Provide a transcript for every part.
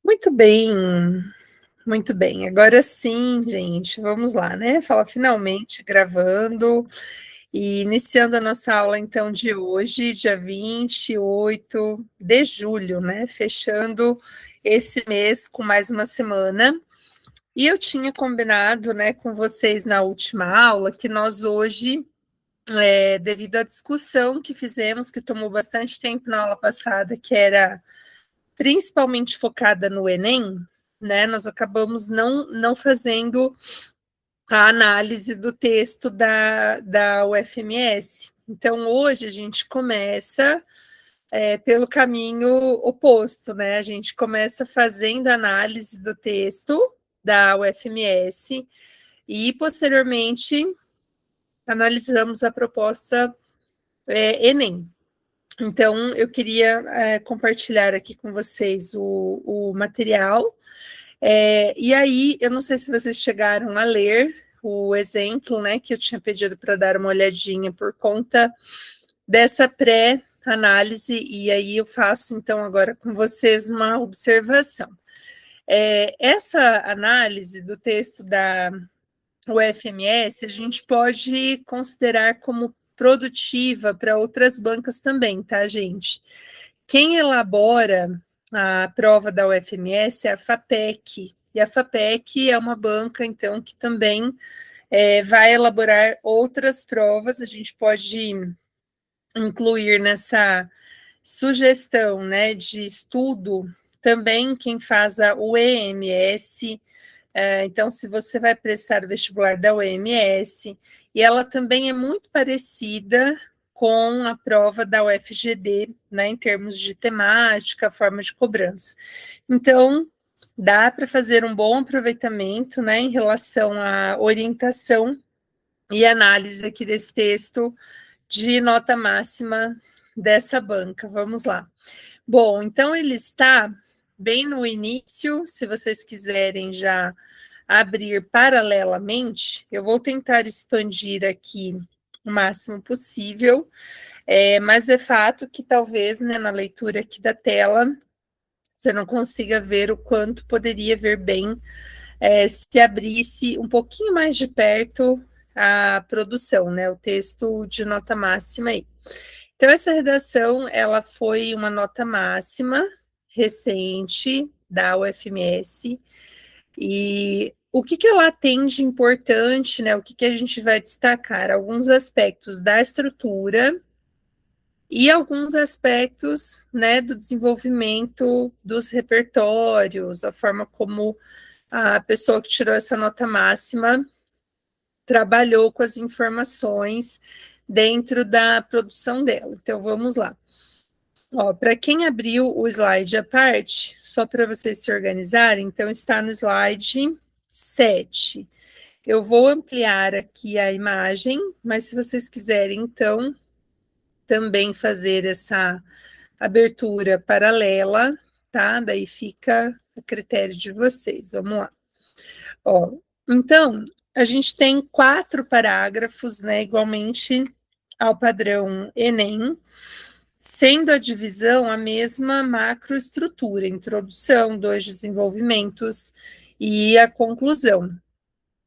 Muito bem, muito bem. Agora sim, gente, vamos lá, né? Fala finalmente gravando e iniciando a nossa aula então de hoje, dia 28 de julho, né? Fechando esse mês com mais uma semana. E eu tinha combinado, né, com vocês na última aula que nós hoje, devido à discussão que fizemos, que tomou bastante tempo na aula passada, que era principalmente focada no Enem, né? Nós acabamos não fazendo a análise do texto da UFMS. Então, hoje a gente começa pelo caminho oposto, né? A gente começa fazendo a análise do texto da UFMS e, posteriormente, analisamos a proposta Enem. Então, eu queria compartilhar aqui com vocês o material. E aí, eu não sei se vocês chegaram a ler o exemplo, né, que eu tinha pedido para dar uma olhadinha por conta dessa pré-análise, e aí eu faço, então, agora com vocês uma observação. Essa análise do texto da UFMS, a gente pode considerar como produtiva para outras bancas também, tá, gente? Quem elabora a prova da UFMS é a FAPEC, e a FAPEC é uma banca, então, que também vai elaborar outras provas. A gente pode incluir nessa sugestão, né, de estudo também quem faz a UEMS. Então, se você vai prestar o vestibular da UEMS, e ela também é muito parecida com a prova da UFGD, né, em termos de temática, forma de cobrança. Então, dá para fazer um bom aproveitamento, né, em relação à orientação e análise aqui desse texto de nota máxima dessa banca. Vamos lá. Bom, então ele está bem no início, se vocês quiserem já abrir paralelamente, eu vou tentar expandir aqui o máximo possível, mas é fato que talvez, né, na leitura aqui da tela, você não consiga ver o quanto poderia ver bem se abrisse um pouquinho mais de perto a produção, né, o texto de nota máxima aí. Então, essa redação, ela foi uma nota máxima recente da UFMS, e o que ela tem de importante, né, o que a gente vai destacar? Alguns aspectos da estrutura e alguns aspectos, né, do desenvolvimento dos repertórios, a forma como a pessoa que tirou essa nota máxima trabalhou com as informações dentro da produção dela. Então, vamos lá. Para quem abriu o slide à parte, só para vocês se organizarem, então está no slide 7. Eu vou ampliar aqui a imagem, mas se vocês quiserem, então, também fazer essa abertura paralela, tá? Daí fica a critério de vocês. Vamos lá. Então, a gente tem 4 parágrafos, né, igualmente ao padrão Enem, sendo a divisão a mesma macroestrutura, introdução, 2 desenvolvimentos e a conclusão.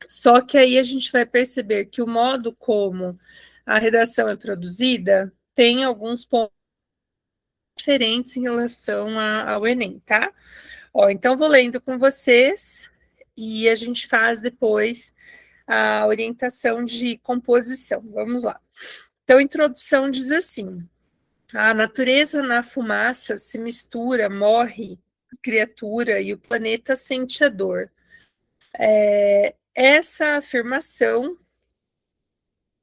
Só que aí a gente vai perceber que o modo como a redação é produzida tem alguns pontos diferentes em relação ao Enem, tá? Então vou lendo com vocês e a gente faz depois a orientação de composição. Vamos lá. Então, a introdução diz assim: a natureza na fumaça se mistura, morre a criatura e o planeta sente a dor. Essa afirmação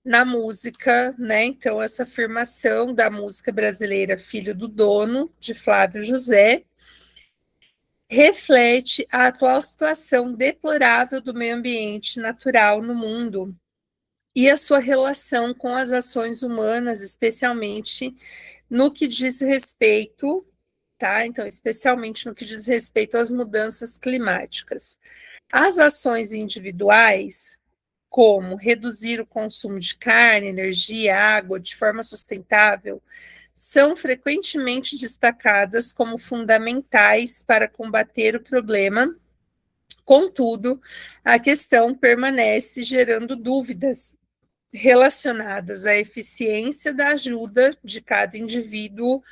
na música, né? Então, essa afirmação da música brasileira Filho do Dono, de Flávio José, reflete a atual situação deplorável do meio ambiente natural no mundo e a sua relação com as ações humanas, especialmente no que diz respeito, tá? Então, especialmente no que diz respeito às mudanças climáticas. As ações individuais, como reduzir o consumo de carne, energia, água de forma sustentável, são frequentemente destacadas como fundamentais para combater o problema. Contudo, a questão permanece gerando dúvidas relacionadas à eficiência da ajuda de cada indivíduo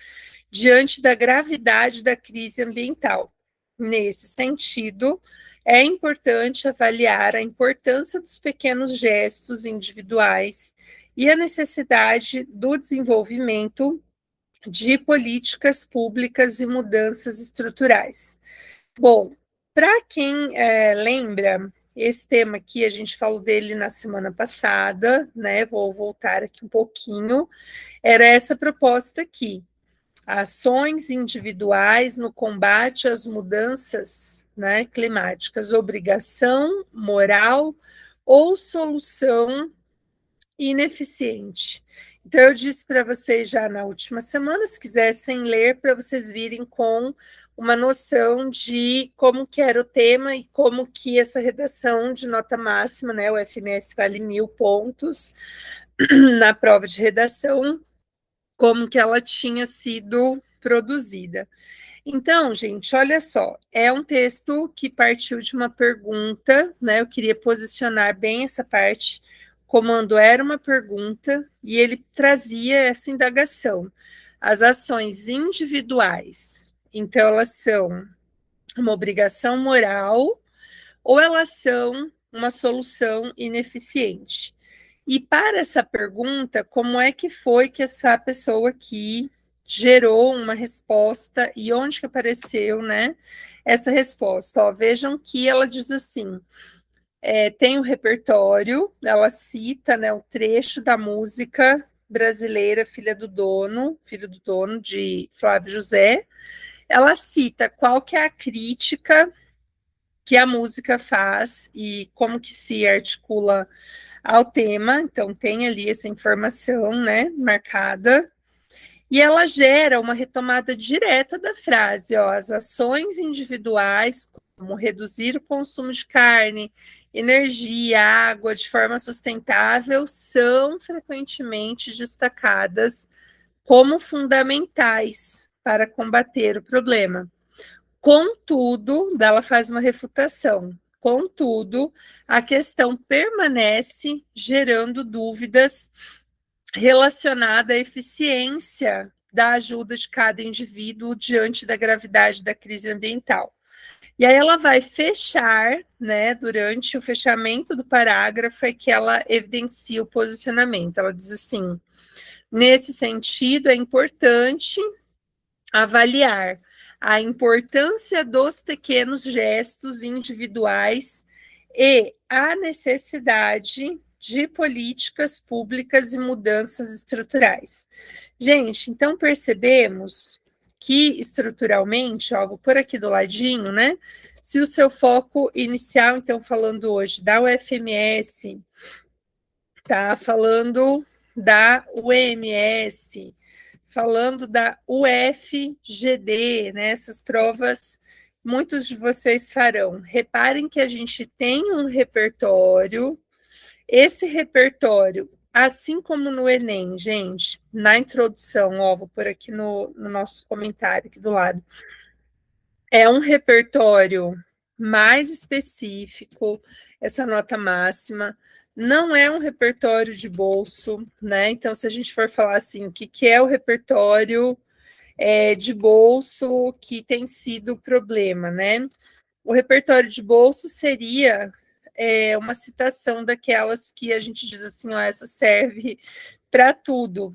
diante da gravidade da crise ambiental. Nesse sentido, é importante avaliar a importância dos pequenos gestos individuais e a necessidade do desenvolvimento de políticas públicas e mudanças estruturais. Bom, para quem lembra, esse tema aqui, a gente falou dele na semana passada, né? Vou voltar aqui um pouquinho. Era essa proposta aqui: ações individuais no combate às mudanças, né, climáticas, obrigação, moral ou solução ineficiente. Então, eu disse para vocês já na última semana, se quisessem ler, para vocês virem com uma noção de como que era o tema e como que essa redação de nota máxima, né, o FMS vale 1000 pontos na prova de redação, como que ela tinha sido produzida. Então, gente, olha só, é um texto que partiu de uma pergunta, né? Eu queria posicionar bem essa parte. O comando era uma pergunta e ele trazia essa indagação. As ações individuais, então, elas são uma obrigação moral ou elas são uma solução ineficiente? E para essa pergunta, como é que foi que essa pessoa aqui gerou uma resposta e onde que apareceu, né, essa resposta? Ó, vejam que ela diz assim, tem o repertório, ela cita, né, o trecho da música brasileira Filho do Dono, de Flávio José. Ela cita qual que é a crítica que a música faz e como que se articula ao tema, então tem ali essa informação, né, marcada, e ela gera uma retomada direta da frase, ó, as ações individuais, como reduzir o consumo de carne, energia, água de forma sustentável, são frequentemente destacadas como fundamentais para combater o problema. Contudo, ela faz uma refutação. Contudo, a questão permanece gerando dúvidas relacionada à eficiência da ajuda de cada indivíduo diante da gravidade da crise ambiental. E aí ela vai fechar, né, durante o fechamento do parágrafo, é que ela evidencia o posicionamento. Ela diz assim: nesse sentido, é importante avaliar a importância dos pequenos gestos individuais e a necessidade de políticas públicas e mudanças estruturais. Gente, então percebemos que estruturalmente, ó, vou pôr aqui do ladinho, né? Se o seu foco inicial, então, falando hoje da UFMS, tá falando da UMS, falando da UFGD, né? Essas provas muitos de vocês farão. Reparem que a gente tem um repertório, esse repertório, assim como no Enem, gente, na introdução, ó, vou pôr aqui no nosso comentário aqui do lado, é um repertório mais específico, essa nota máxima, não é um repertório de bolso, né? Então, se a gente for falar assim, o que é o repertório de bolso que tem sido o problema, né? O repertório de bolso seria uma citação daquelas que a gente diz assim, ó, essa serve para tudo.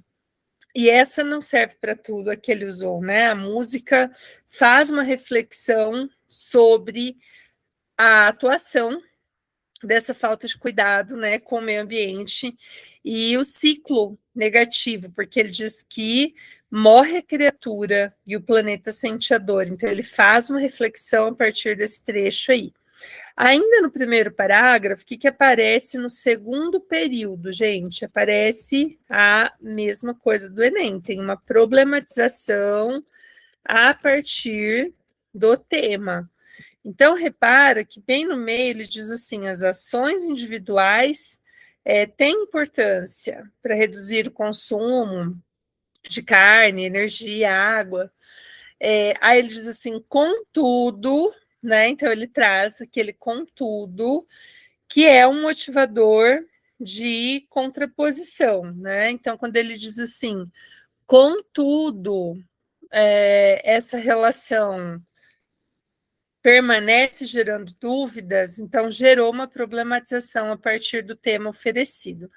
E essa não serve para tudo, a que ele usou, né? A música faz uma reflexão sobre a atuação dessa falta de cuidado, né, com o meio ambiente e o ciclo negativo, porque ele diz que morre a criatura e o planeta sente a dor. Então ele faz uma reflexão a partir desse trecho aí. Ainda no primeiro parágrafo, o que aparece no segundo período, gente? Aparece a mesma coisa do Enem, tem uma problematização a partir do tema. Então, repara que bem no meio ele diz assim, as ações individuais têm importância para reduzir o consumo de carne, energia, água. Aí ele diz assim, contudo, né? Então ele traz aquele contudo, que é um motivador de contraposição, né? Então, quando ele diz assim, contudo, essa relação permanece gerando dúvidas, então gerou uma problematização a partir do tema oferecido.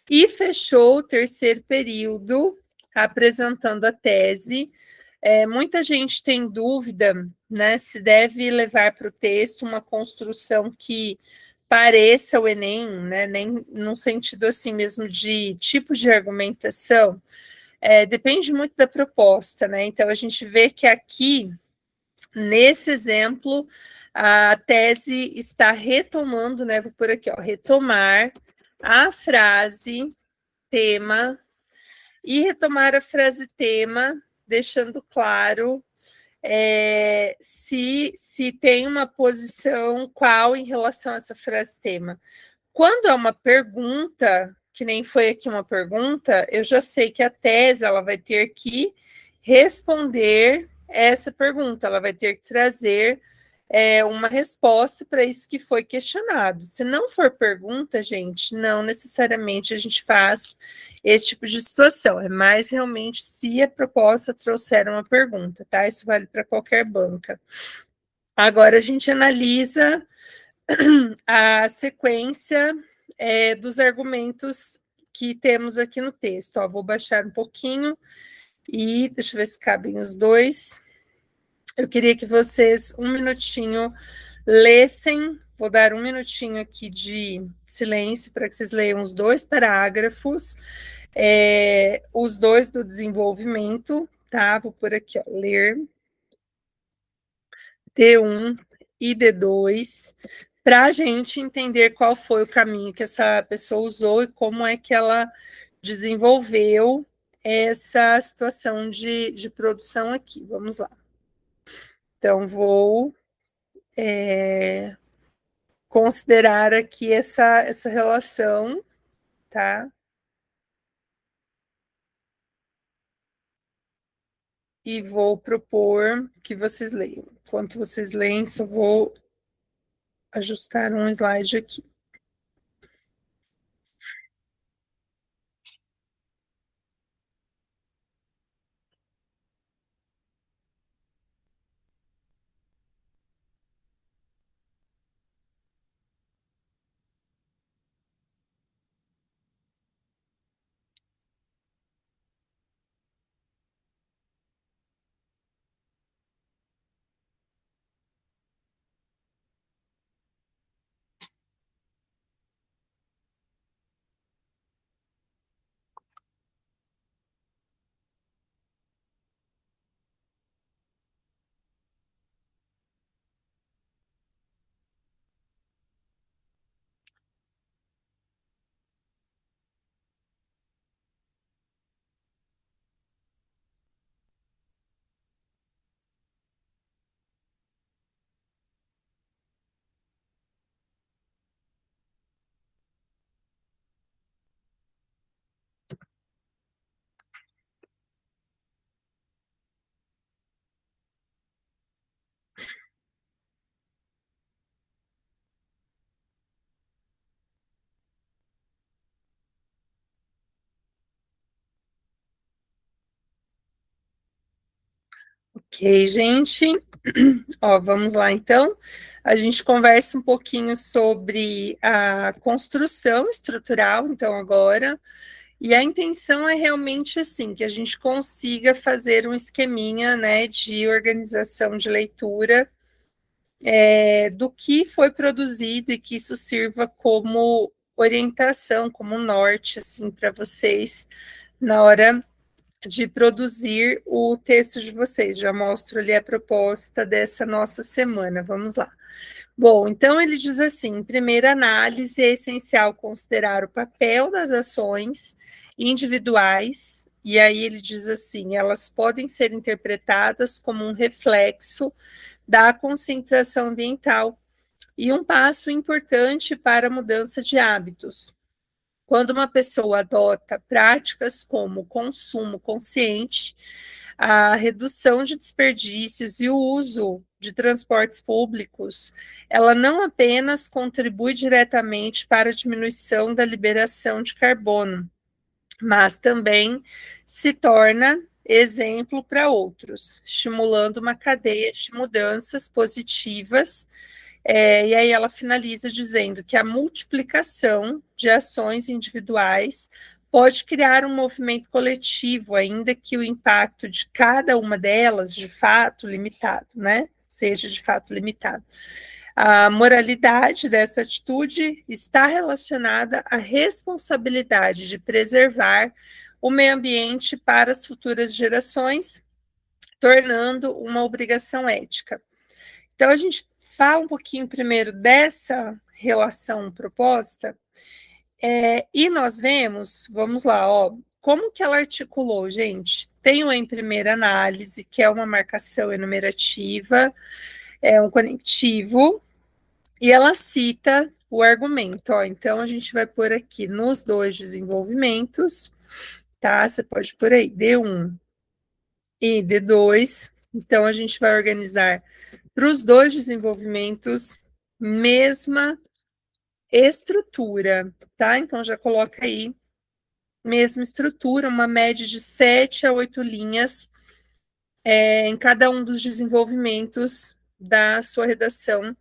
E fechou o terceiro período apresentando a tese. Muita gente tem dúvida, né, se deve levar para o texto uma construção que pareça o Enem, né, nem num sentido assim mesmo de tipo de argumentação. Depende muito da proposta, né? Então a gente vê que aqui nesse exemplo, a tese está retomando, né? Vou por aqui, ó, retomar a frase tema e retomar a frase tema, deixando claro se tem uma posição qual em relação a essa frase tema. Quando é uma pergunta, que nem foi aqui uma pergunta, eu já sei que a tese ela vai ter que responder essa pergunta, ela vai ter que trazer uma resposta para isso que foi questionado. Se não for pergunta, gente, não necessariamente a gente faz esse tipo de situação, é mais realmente se a proposta trouxer uma pergunta, tá? Isso vale para qualquer banca. Agora a gente analisa a sequência dos argumentos que temos aqui no texto. Ó, vou baixar um pouquinho e deixa eu ver se cabem os dois. Eu queria que vocês, um minutinho, lessem. Vou dar um minutinho aqui de silêncio para que vocês leiam os dois parágrafos, os dois do desenvolvimento, tá? Vou por aqui, ó, ler D1 e D2, para a gente entender qual foi o caminho que essa pessoa usou e como é que ela desenvolveu essa situação de produção aqui. Vamos lá. Então, vou considerar aqui essa relação, tá? E vou propor que vocês leiam. Enquanto vocês leem, só vou ajustar um slide aqui. Ok, gente. Ó, vamos lá, então. A gente conversa um pouquinho sobre a construção estrutural, então, agora. E a intenção é realmente assim, que a gente consiga fazer um esqueminha, né, de organização de leitura do que foi produzido e que isso sirva como orientação, como norte, assim, para vocês na hora de produzir o texto de vocês. Já mostro ali a proposta dessa nossa semana. Vamos lá. Bom, então ele diz assim: em primeira análise, é essencial considerar o papel das ações individuais, e aí ele diz assim: elas podem ser interpretadas como um reflexo da conscientização ambiental e um passo importante para a mudança de hábitos. Quando uma pessoa adota práticas como consumo consciente, a redução de desperdícios e o uso de transportes públicos, ela não apenas contribui diretamente para a diminuição da liberação de carbono, mas também se torna exemplo para outros, estimulando uma cadeia de mudanças positivas. E aí ela finaliza dizendo que a multiplicação de ações individuais pode criar um movimento coletivo, ainda que o impacto de cada uma delas, de fato, limitado, né? Seja de fato limitado. A moralidade dessa atitude está relacionada à responsabilidade de preservar o meio ambiente para as futuras gerações, tornando uma obrigação ética. Então, a gente fala um pouquinho primeiro dessa relação proposta, e nós vemos, vamos lá, ó, como que ela articulou, gente? Tem o em primeira análise, que é uma marcação enumerativa, é um conectivo, e ela cita o argumento, ó, então a gente vai pôr aqui nos dois desenvolvimentos, tá? Você pode pôr aí D1 e D2, então a gente vai organizar para os dois desenvolvimentos, mesma estrutura, tá? Então já coloca aí, mesma estrutura, uma média de 7 a 8 linhas em cada um dos desenvolvimentos da sua redação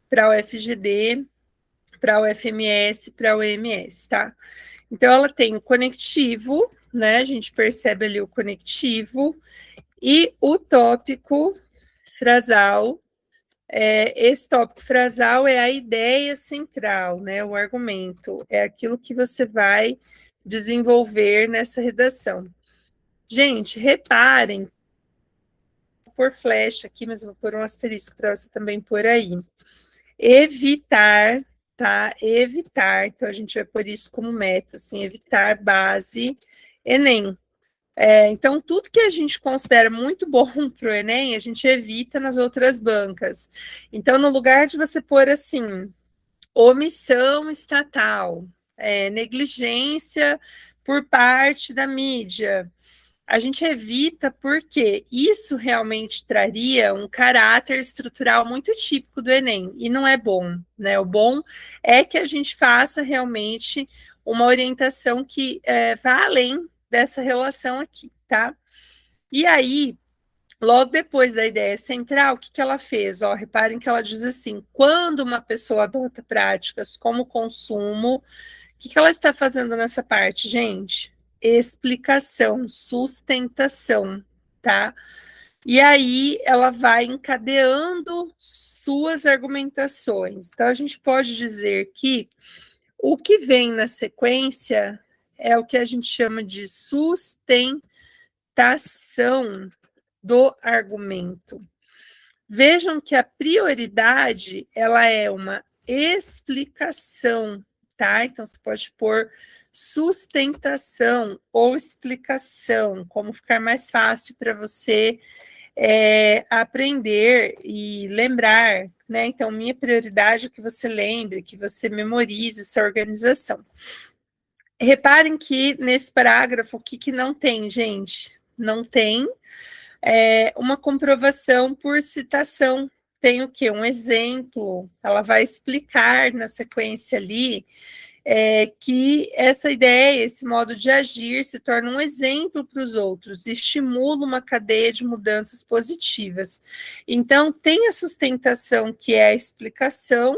para o FGD, para o FMS, para o EMS, tá? Então, ela tem o conectivo, né? A gente percebe ali o conectivo e o tópico frasal. Esse tópico frasal é a ideia central, né? O argumento, é aquilo que você vai desenvolver nessa redação. Gente, reparem, vou pôr flecha aqui, mas vou pôr um asterisco para você também pôr aí. Evitar, tá? Evitar, então a gente vai pôr isso como meta, assim, evitar base Enem. Então, tudo que a gente considera muito bom para o Enem, a gente evita nas outras bancas. Então, no lugar de você pôr assim, omissão estatal, negligência por parte da mídia, a gente evita porque isso realmente traria um caráter estrutural muito típico do Enem, e não é bom, né? O bom é que a gente faça realmente uma orientação que vá além dessa relação aqui, tá? E aí, logo depois da ideia central, o que ela fez? Ó, reparem que ela diz assim, quando uma pessoa adota práticas como consumo, o que ela está fazendo nessa parte, gente? Explicação, sustentação, tá? E aí ela vai encadeando suas argumentações. Então a gente pode dizer que o que vem na sequência é o que a gente chama de sustentação do argumento. Vejam que a prioridade, ela é uma explicação, tá? Então, você pode pôr sustentação ou explicação, como ficar mais fácil para você aprender e lembrar, né? Então, minha prioridade é que você lembre, que você memorize essa organização. Reparem que nesse parágrafo, o que não tem, gente? Não tem uma comprovação por citação. Tem o quê? Um exemplo. Ela vai explicar na sequência ali que essa ideia, esse modo de agir se torna um exemplo para os outros, estimula uma cadeia de mudanças positivas. Então, tem a sustentação, que é a explicação,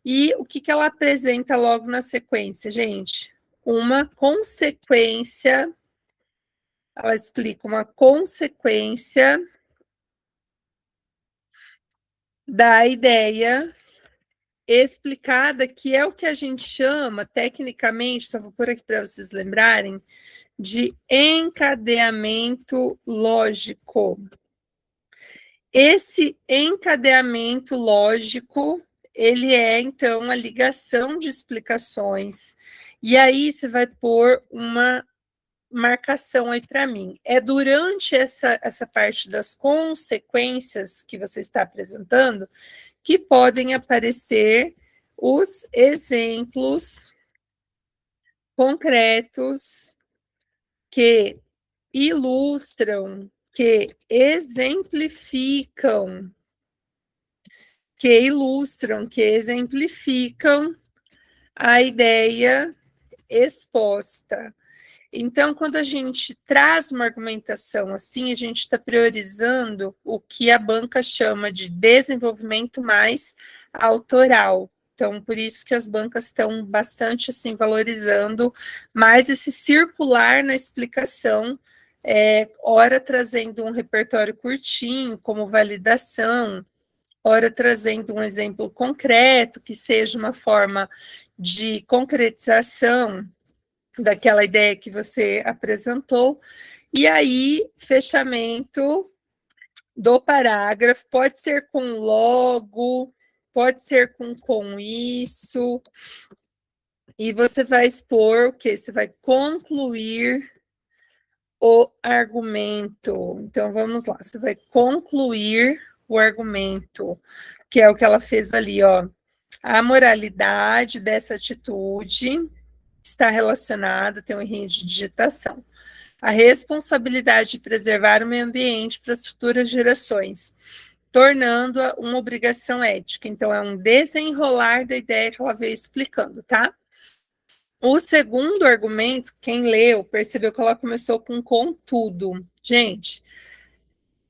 e o que ela apresenta logo na sequência, gente? Uma consequência, ela explica uma consequência da ideia explicada, que é o que a gente chama, tecnicamente, só vou pôr aqui para vocês lembrarem, de encadeamento lógico. Esse encadeamento lógico, ele é, então, a ligação de explicações. E aí você vai pôr uma marcação aí para mim. É durante essa parte das consequências que você está apresentando que podem aparecer os exemplos concretos, que ilustram, que exemplificam, a ideia exposta. Então, quando a gente traz uma argumentação assim, a gente está priorizando o que a banca chama de desenvolvimento mais autoral. Então, por isso que as bancas estão bastante assim valorizando mais esse circular na explicação, ora trazendo um repertório curtinho, como validação, ora trazendo um exemplo concreto, que seja uma forma de concretização daquela ideia que você apresentou, e aí, fechamento do parágrafo, pode ser com logo, pode ser com isso, e você vai expor o quê? Você vai concluir o argumento. Então, vamos lá, você vai concluir o argumento, que é o que ela fez ali, ó. A moralidade dessa atitude está relacionada, tem um errinho de digitação, a responsabilidade de preservar o meio ambiente para as futuras gerações, tornando-a uma obrigação ética. Então, é um desenrolar da ideia que ela veio explicando, tá? O segundo argumento, quem leu, percebeu que ela começou com contudo. Gente,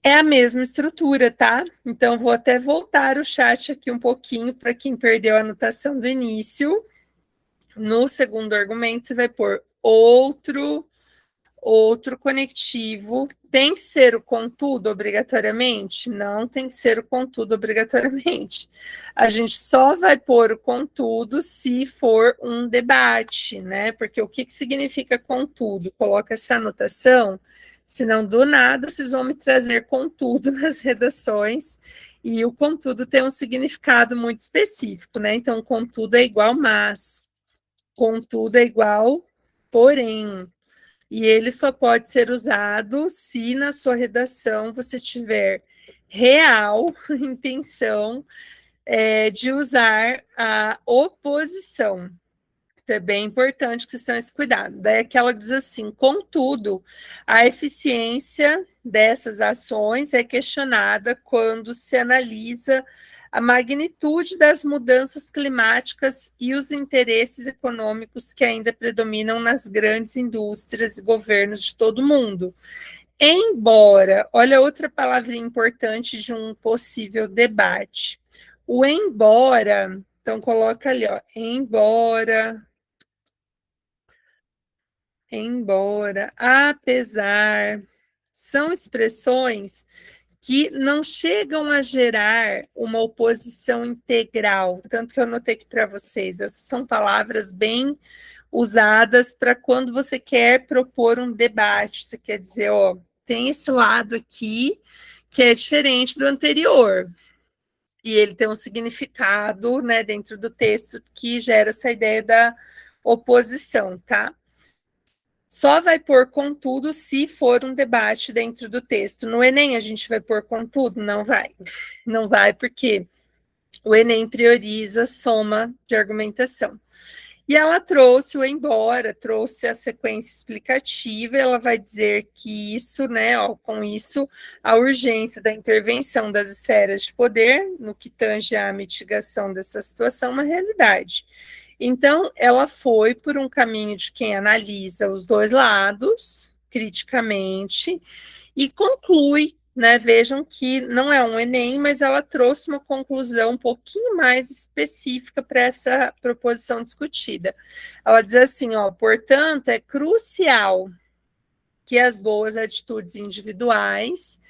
é a mesma estrutura, tá? Então, vou até voltar o chat aqui um pouquinho para quem perdeu a anotação do início. No segundo argumento, você vai pôr outro conectivo. Tem que ser o contudo obrigatoriamente? Não tem que ser o contudo obrigatoriamente. A gente só vai pôr o contudo se for um debate, né? Porque o que significa contudo? Coloca essa anotação, senão do nada vocês vão me trazer contudo nas redações, e o contudo tem um significado muito específico, né? Então, contudo é igual mas, contudo é igual porém. E ele só pode ser usado se na sua redação você tiver real intenção de usar a oposição. Então, é bem importante que vocês tenham esse cuidado. Daí aquela diz assim, contudo, a eficiência dessas ações é questionada quando se analisa a magnitude das mudanças climáticas e os interesses econômicos que ainda predominam nas grandes indústrias e governos de todo o mundo. Embora, olha outra palavrinha importante de um possível debate. O embora, então coloca ali, ó, embora, apesar, são expressões que não chegam a gerar uma oposição integral, tanto que eu anotei aqui para vocês, essas são palavras bem usadas para quando você quer propor um debate, você quer dizer, ó, tem esse lado aqui que é diferente do anterior, e ele tem um significado, né, dentro do texto que gera essa ideia da oposição, tá? Só vai pôr contudo se for um debate dentro do texto. No Enem a gente vai pôr contudo? Não vai. Não vai porque o Enem prioriza soma de argumentação. E ela trouxe o embora, trouxe a sequência explicativa, ela vai dizer que isso, né, ó, com isso, a urgência da intervenção das esferas de poder, no que tange à mitigação dessa situação, é uma realidade. Então, ela foi por um caminho de quem analisa os dois lados, criticamente, e conclui, né? Vejam que não é um Enem, mas ela trouxe uma conclusão um pouquinho mais específica para essa proposição discutida. Ela diz assim, ó, portanto, é crucial que as boas atitudes individuais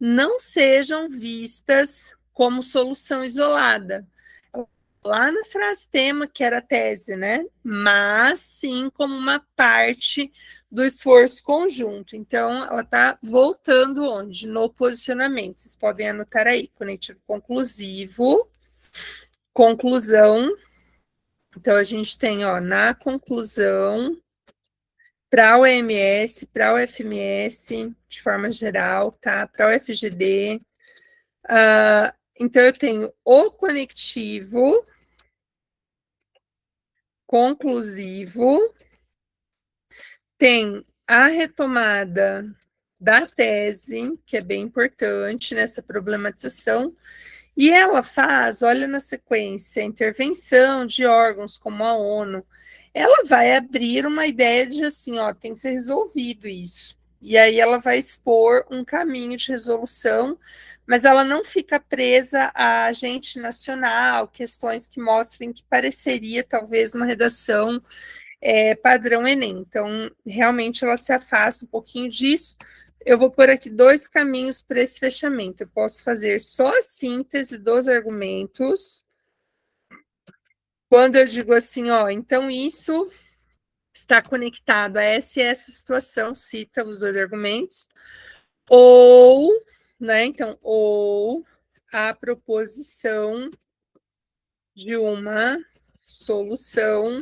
não sejam vistas como solução isolada. Lá na frase tema, que era a tese, né? Mas sim como uma parte do esforço conjunto. Então, ela está voltando onde? No posicionamento. Vocês podem anotar aí, conectivo conclusivo, conclusão. Então, a gente tem, ó, na conclusão, para o OMS, para o FMS, de forma geral, tá? Para o FGD. Então, eu tenho o conectivo conclusivo, tem a retomada da tese, que é bem importante nessa problematização, e ela faz, olha na sequência, intervenção de órgãos como a ONU, ela vai abrir uma ideia de assim, ó, tem que ser resolvido isso. E aí ela vai expor um caminho de resolução, mas ela não fica presa a agente nacional, questões que mostrem que pareceria talvez uma redação padrão Enem. Então, realmente ela se afasta um pouquinho disso. Eu vou pôr aqui 2 caminhos para esse fechamento. Eu posso fazer só a síntese dos argumentos. Quando eu digo assim, ó, então isso está conectado a essa e essa situação, cita os 2 argumentos, ou, né, então, ou a proposição de uma solução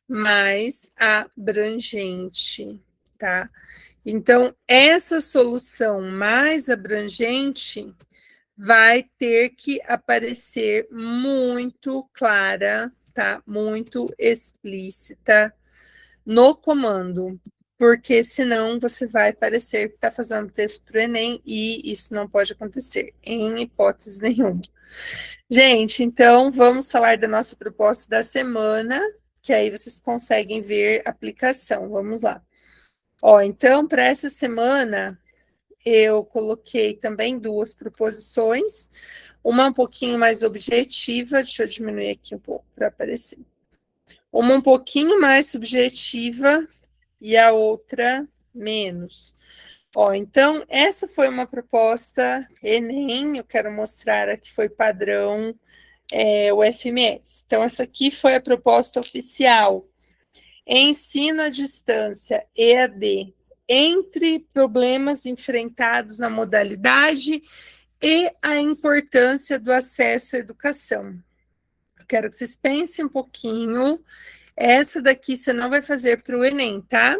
mais abrangente, tá? Então, essa solução mais abrangente vai ter que aparecer muito clara, tá? Muito explícita no comando, porque senão você vai parecer que está fazendo texto para o Enem e isso não pode acontecer, em hipótese nenhuma. Gente, então vamos falar da nossa proposta da semana, que aí vocês conseguem ver a aplicação. Vamos lá. Ó, então, para essa semana, eu coloquei também 2 proposições, uma um pouquinho mais objetiva, deixa eu diminuir aqui um pouco para aparecer. Uma um pouquinho mais subjetiva e a outra menos. Ó, então, essa foi uma proposta Enem, eu quero mostrar aqui foi padrão o FMS. Então, essa aqui foi a proposta oficial. Ensino à distância, EAD, entre problemas enfrentados na modalidade e a importância do acesso à educação. Eu quero que vocês pensem um pouquinho. Essa daqui você não vai fazer para o Enem, tá?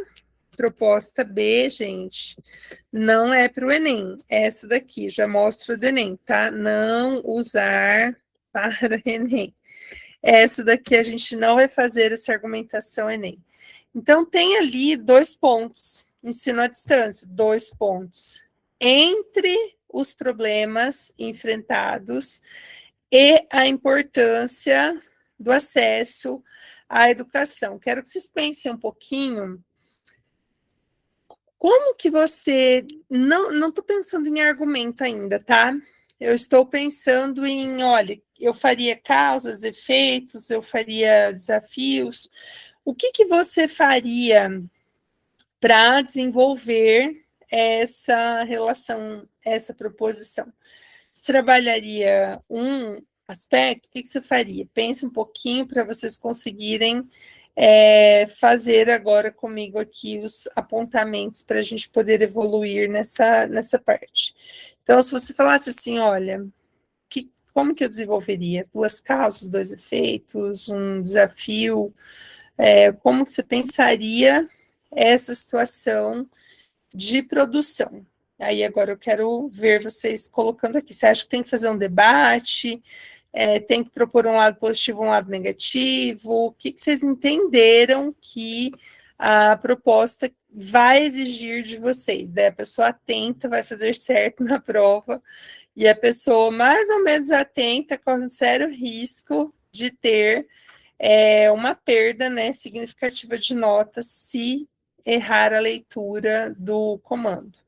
Proposta B, gente, não é para o Enem. Essa daqui, já mostro do Enem, tá? Não usar para Enem. Essa daqui a gente não vai fazer essa argumentação Enem. Então, tem ali 2 pontos. Ensino à distância, 2 pontos. Entre os problemas enfrentados e a importância do acesso à educação. Quero que vocês pensem um pouquinho. Como que você... Não estou pensando em argumento ainda, tá? Eu estou pensando em, olha, eu faria causas, efeitos, eu faria desafios. O que você faria para desenvolver essa relação, essa proposição? Você trabalharia um aspecto? O que você faria? Pense um pouquinho para vocês conseguirem fazer agora comigo aqui os apontamentos para a gente poder evoluir nessa parte. Então, se você falasse assim, olha, como que eu desenvolveria? 2 causas, 2 efeitos, um desafio, como que você pensaria essa situação de produção? Aí agora eu quero ver vocês colocando aqui. Você acha que tem que fazer um debate? Tem que propor um lado positivo, um lado negativo? O que vocês entenderam que a proposta vai exigir de vocês? Daí a pessoa atenta vai fazer certo na prova, e a pessoa mais ou menos atenta corre um sério risco de ter uma perda, né, significativa de notas se errar a leitura do comando.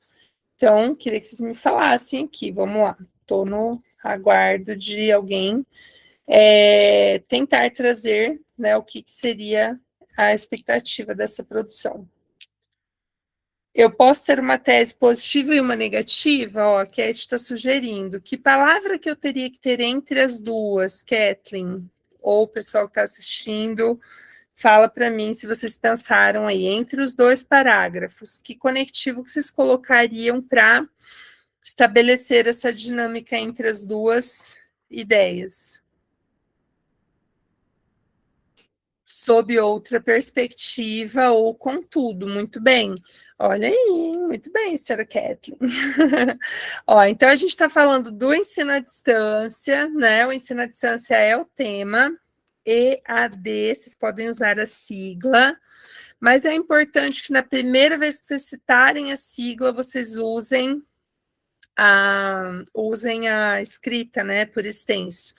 Então, queria que vocês me falassem aqui, vamos lá. Estou no aguardo de alguém tentar trazer, né, o que seria a expectativa dessa produção. Eu posso ter uma tese positiva e uma negativa? Ó, a Cat está sugerindo. Que palavra que eu teria que ter entre as duas, Kathleen? Ou o pessoal que está assistindo, fala para mim se vocês pensaram aí, entre os 2 parágrafos, que conectivo que vocês colocariam para estabelecer essa dinâmica entre as 2 ideias? Sob outra perspectiva ou contudo, muito bem. Olha aí, muito bem, senhora Kathleen. Ó, então a gente está falando do ensino à distância, né? O ensino à distância é o tema, EAD, vocês podem usar a sigla, Mas é importante que na primeira vez que vocês citarem a sigla, vocês usem a escrita, né, por extenso.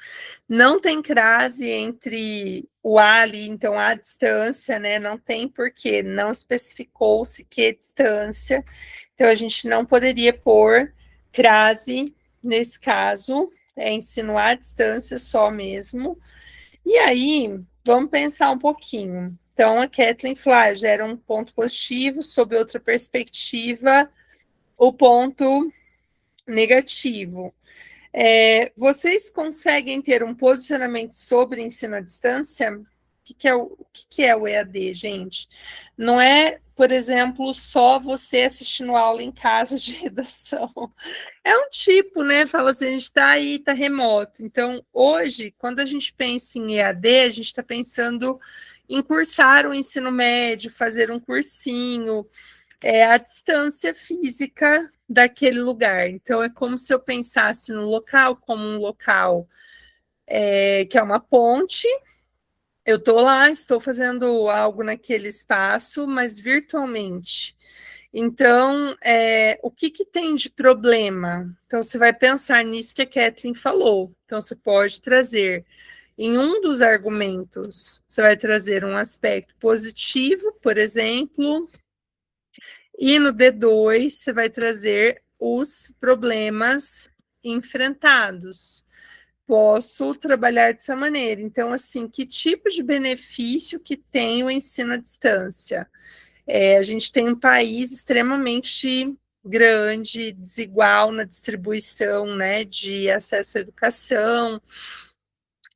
Não tem crase entre o A ali, então a distância, né, não tem porquê, não especificou-se que distância, então a gente não poderia pôr crase nesse caso, insinuar a distância só mesmo. E aí, vamos pensar um pouquinho. Então, a Kathleen falou, gera um ponto positivo, sob outra perspectiva, o ponto negativo. Vocês conseguem ter um posicionamento sobre ensino à distância? O que é o EAD, gente? Não é, por exemplo, só você assistindo aula em casa de redação. É um tipo, né? Fala assim, a gente está aí, está remoto. Então, hoje, quando a gente pensa em EAD, a gente está pensando em cursar o ensino médio, fazer um cursinho, a distância física daquele lugar. Então, é como se eu pensasse no local como um local que é uma ponte. Eu estou lá, estou fazendo algo naquele espaço, mas virtualmente. Então, o que tem de problema? Então, você vai pensar nisso que a Kathleen falou. Então, você pode trazer, em um dos argumentos, você vai trazer um aspecto positivo, por exemplo, e no D2 você vai trazer os problemas enfrentados. Posso trabalhar dessa maneira. Então, assim, que tipo de benefício que tem o ensino à distância? A gente tem um país extremamente grande, desigual na distribuição, né, de acesso à educação.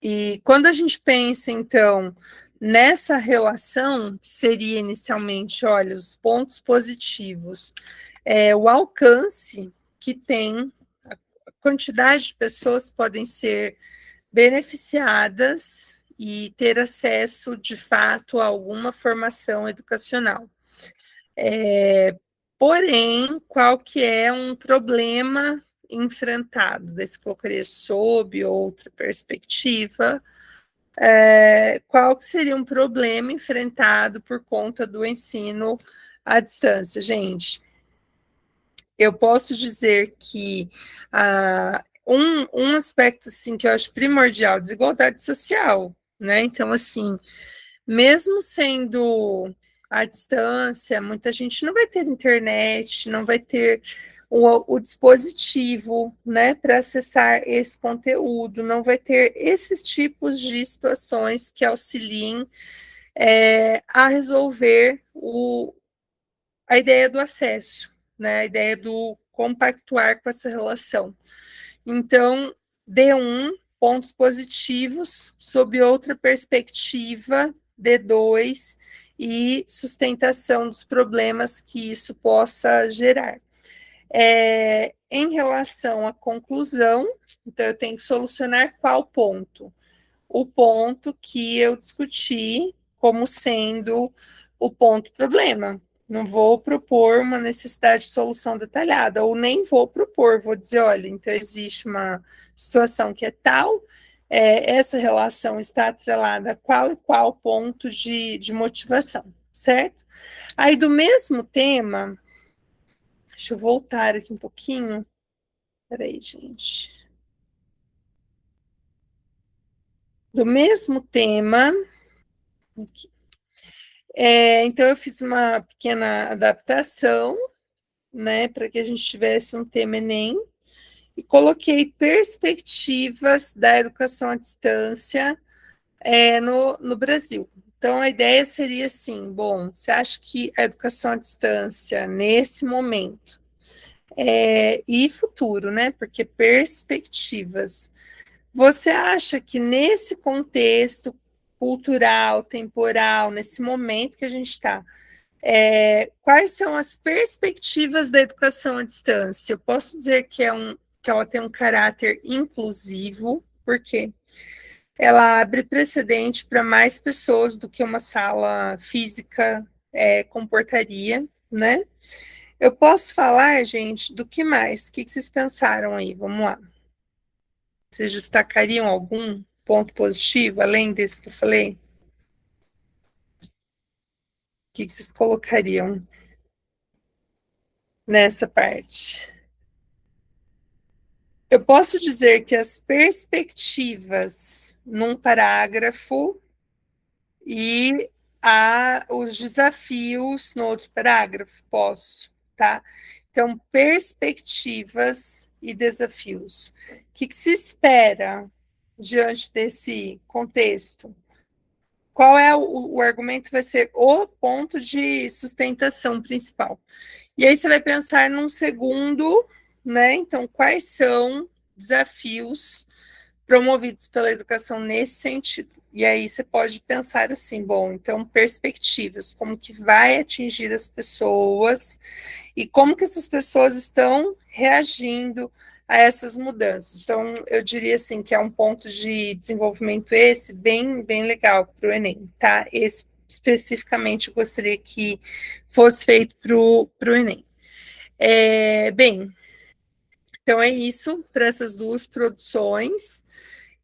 E quando a gente pensa, então, nessa relação, que seria inicialmente, olha, os pontos positivos, o alcance que tem, a quantidade de pessoas podem ser beneficiadas e ter acesso, de fato, a alguma formação educacional. Porém, qual que é um problema enfrentado? Daí se colocaria sob outra perspectiva, qual que seria um problema enfrentado por conta do ensino à distância? Gente, eu posso dizer que um aspecto assim, que eu acho primordial, desigualdade social, né? Então, assim, mesmo sendo à distância, muita gente não vai ter internet, não vai ter o dispositivo, né, para acessar esse conteúdo, não vai ter esses tipos de situações que auxiliem a resolver a ideia do acesso, né, a ideia do compactuar com essa relação. Então, D1, pontos positivos, sob outra perspectiva, D2, e sustentação dos problemas que isso possa gerar. Em relação à conclusão, então eu tenho que solucionar qual ponto? O ponto que eu discuti como sendo o ponto problema. Não vou propor uma necessidade de solução detalhada, ou nem vou propor, vou dizer, olha, então existe uma situação que é tal, essa relação está atrelada a qual e qual ponto de motivação, certo? Aí, do mesmo tema, deixa eu voltar aqui um pouquinho, peraí, gente. Do mesmo tema, aqui. Então, eu fiz uma pequena adaptação, né, para que a gente tivesse um tema Enem, e coloquei perspectivas da educação à distância no Brasil. Então, a ideia seria assim, bom, você acha que a educação à distância, nesse momento, e futuro, né, porque perspectivas, você acha que nesse contexto cultural, temporal, nesse momento que a gente está, quais são as perspectivas da educação à distância? Eu posso dizer que ela tem um caráter inclusivo, porque ela abre precedente para mais pessoas do que uma sala física comportaria, né? Eu posso falar, gente, do que mais? O que vocês pensaram aí? Vamos lá. Vocês destacariam algum ponto positivo, além desse que eu falei? que vocês colocariam nessa parte? Eu posso dizer que as perspectivas num parágrafo e os desafios no outro parágrafo, posso, tá? Então, perspectivas e desafios. O que se espera diante desse contexto? Qual é o argumento? Vai ser o ponto de sustentação principal. E aí você vai pensar num segundo, né? Então, quais são desafios promovidos pela educação nesse sentido? E aí você pode pensar assim, bom, então perspectivas, como que vai atingir as pessoas e como que essas pessoas estão reagindo a essas mudanças. Então, eu diria assim que é um ponto de desenvolvimento esse bem legal para o Enem, tá? Esse especificamente eu gostaria que fosse feito para o Enem. Bem, então é isso para essas duas produções.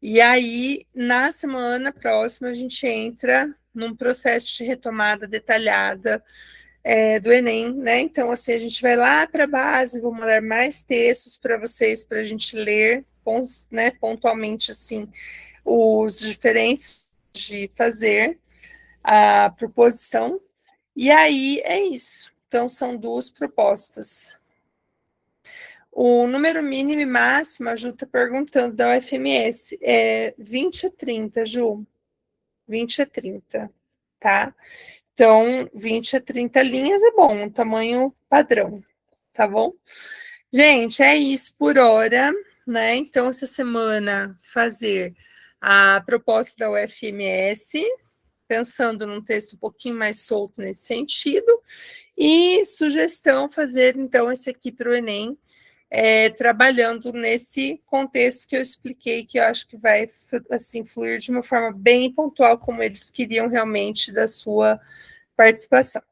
E aí, na semana próxima, a gente entra num processo de retomada detalhada do Enem, né? Então, assim, a gente vai lá para a base, vou mandar mais textos para vocês, para a gente ler, né, pontualmente, assim, os diferentes de fazer a proposição. E aí, é isso. Então, são duas propostas. O número mínimo e máximo, a Ju está perguntando da UFMS, é 20 a 30, Ju. 20 a 30, tá? Então, 20 a 30 linhas é bom, um tamanho padrão, tá bom? Gente, é isso por hora, né? Então, essa semana, fazer a proposta da UFMS, pensando num texto um pouquinho mais solto nesse sentido, e sugestão fazer, então, esse aqui para o Enem, trabalhando nesse contexto que eu expliquei, que eu acho que vai assim fluir de uma forma bem pontual, como eles queriam realmente da sua participação.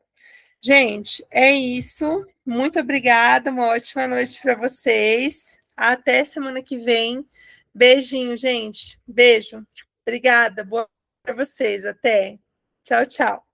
Gente, é isso. Muito obrigada, uma ótima noite para vocês. Até semana que vem. Beijinho, gente. Beijo. Obrigada. Boa para vocês. Até. Tchau, tchau.